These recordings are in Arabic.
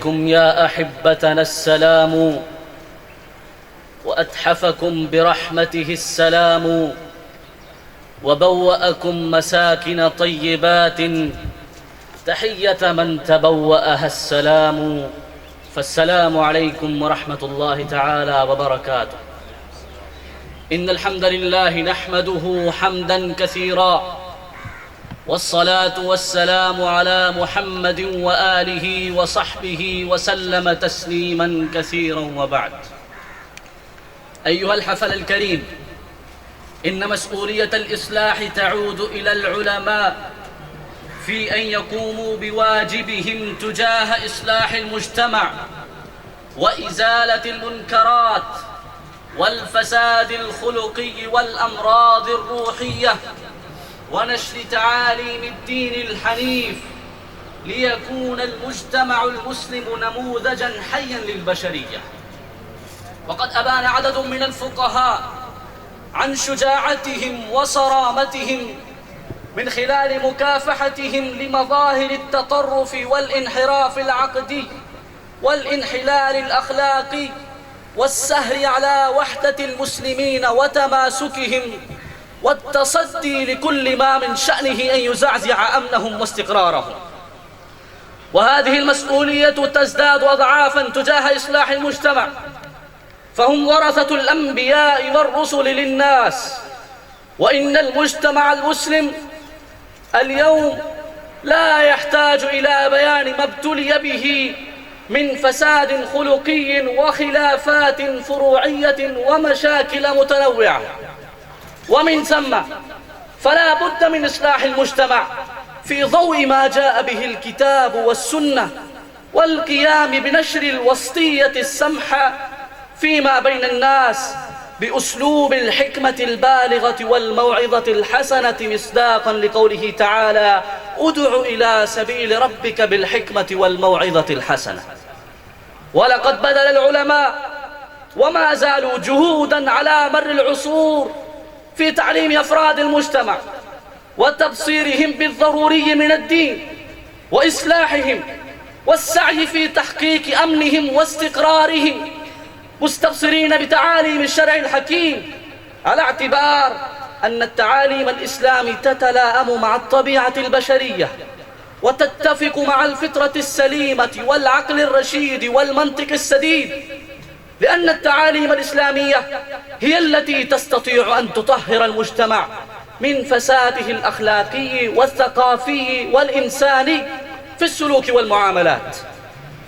يا أحبتنا السلام وأتحفكم برحمته السلام وبوأكم مساكن طيبات تحية من تبوأها السلام. فالسلام عليكم ورحمة الله تعالى وبركاته. إن الحمد لله نحمده حمدا كثيرا، والصلاة والسلام على محمد وآله وصحبه وسلم تسليما كثيرا. وبعد، أيها الحفل الكريم، إن مسؤولية الإصلاح تعود إلى العلماء في أن يقوموا بواجبهم تجاه إصلاح المجتمع وإزالة المنكرات والفساد الخلقي والأمراض الروحية ونشر تعاليم الدين الحنيف، ليكون المجتمع المسلم نموذجا حيا للبشرية. وقد أبان عدد من الفقهاء عن شجاعتهم وصرامتهم من خلال مكافحتهم لمظاهر التطرف والانحراف العقدي والانحلال الأخلاقي والسهر على وحدة المسلمين وتماسكهم والتصدي لكل ما من شأنه أن يزعزع أمنهم واستقرارهم. وهذه المسؤولية تزداد أضعافا تجاه إصلاح المجتمع، فهم ورثة الأنبياء والرسل للناس. وإن المجتمع المسلم اليوم لا يحتاج إلى بيان ما ابتلي به من فساد خلقي وخلافات فروعية ومشاكل متنوعة، ومن ثم فلا بد من إصلاح المجتمع في ضوء ما جاء به الكتاب والسنة، والقيام بنشر الوسطية السمحة فيما بين الناس بأسلوب الحكمة البالغة والموعظة الحسنة، مصداقا لقوله تعالى: ادع إلى سبيل ربك بالحكمة والموعظة الحسنة. ولقد بذل العلماء وما زالوا جهودا على مر العصور في تعليم أفراد المجتمع وتبصيرهم بالضروري من الدين وإصلاحهم والسعي في تحقيق أمنهم واستقرارهم، مستبصرين بتعاليم الشرع الحكيم، على اعتبار أن التعاليم الإسلام تتلائم مع الطبيعة البشرية وتتفق مع الفطرة السليمة والعقل الرشيد والمنطق السديد، لأن التعاليم الإسلامية هي التي تستطيع أن تطهر المجتمع من فساده الأخلاقي والثقافي والإنساني في السلوك والمعاملات،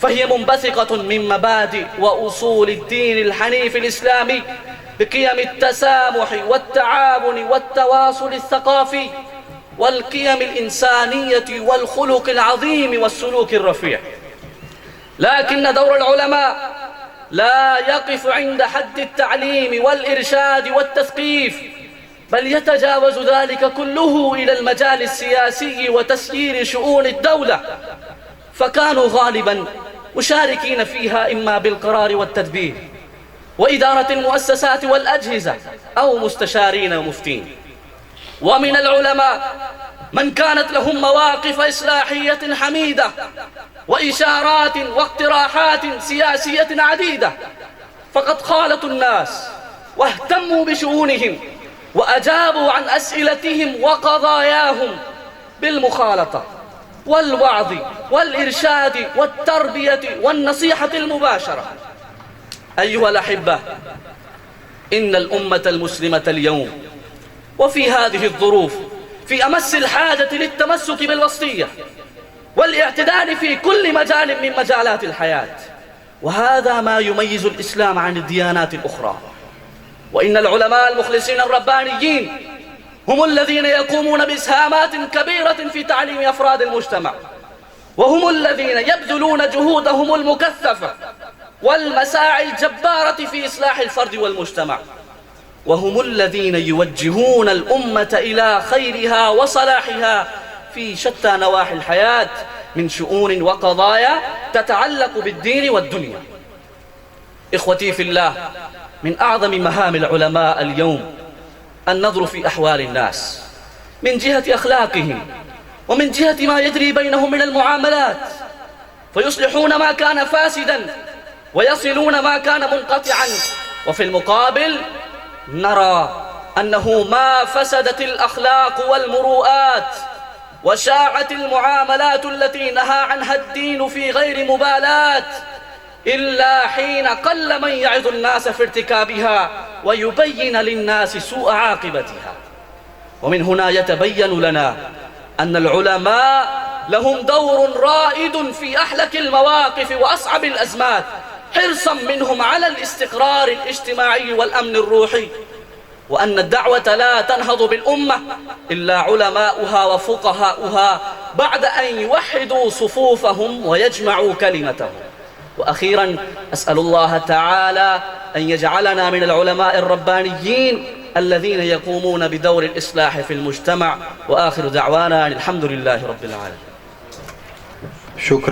فهي منبثقة من مبادئ وأصول الدين الحنيف الإسلامي بقيم التسامح والتعاون والتواصل الثقافي والقيم الإنسانية والخلق العظيم والسلوك الرفيع. لكن دور العلماء لا يقف عند حد التعليم والإرشاد والتثقيف، بل يتجاوز ذلك كله إلى المجال السياسي وتسيير شؤون الدولة، فكانوا غالبا مشاركين فيها إما بالقرار والتدبير وإدارة المؤسسات والأجهزة أو مستشارين ومفتين. ومن العلماء من كانت لهم مواقف إصلاحية حميدة وإشارات واقتراحات سياسية عديدة، فقد خالطوا الناس واهتموا بشؤونهم وأجابوا عن أسئلتهم وقضاياهم بالمخالطة والوعظ والإرشاد والتربية والنصيحة المباشرة. أيها الأحبة، إن الأمة المسلمة اليوم وفي هذه الظروف في أمس الحاجة للتمسك بالوسطية والاعتدال في كل مجال من مجالات الحياة، وهذا ما يميز الإسلام عن الديانات الأخرى. وإن العلماء المخلصين الربانيين هم الذين يقومون بإسهامات كبيرة في تعليم أفراد المجتمع، وهم الذين يبذلون جهودهم المكثفة والمساعي الجبارة في إصلاح الفرد والمجتمع، وهم الذين يوجهون الأمة إلى خيرها وصلاحها في شتى نواحي الحياة من شؤون وقضايا تتعلق بالدين والدنيا. إخوتي في الله، من أعظم مهام العلماء اليوم النظر في أحوال الناس من جهة أخلاقهم ومن جهة ما يجري بينهم من المعاملات، فيصلحون ما كان فاسدا ويصلون ما كان منقطعا. وفي المقابل نرى أنه ما فسدت الأخلاق والمروءات وشاعت المعاملات التي نهى عنها الدين في غير مبالاة إلا حين قل من يعظ الناس في ارتكابها ويبين للناس سوء عاقبتها. ومن هنا يتبين لنا أن العلماء لهم دور رائد في أحلك المواقف وأصعب الأزمات، حرصا منهم على الاستقرار الاجتماعي والأمن الروحي، وأن الدعوة لا تنهض بالأمة إلا علماؤها وفقهاؤها بعد أن يوحدوا صفوفهم ويجمعوا كلمتهم. وأخيرا أسأل الله تعالى أن يجعلنا من العلماء الربانيين الذين يقومون بدور الإصلاح في المجتمع. وآخر دعوانا الحمد لله رب العالمين. شكرا.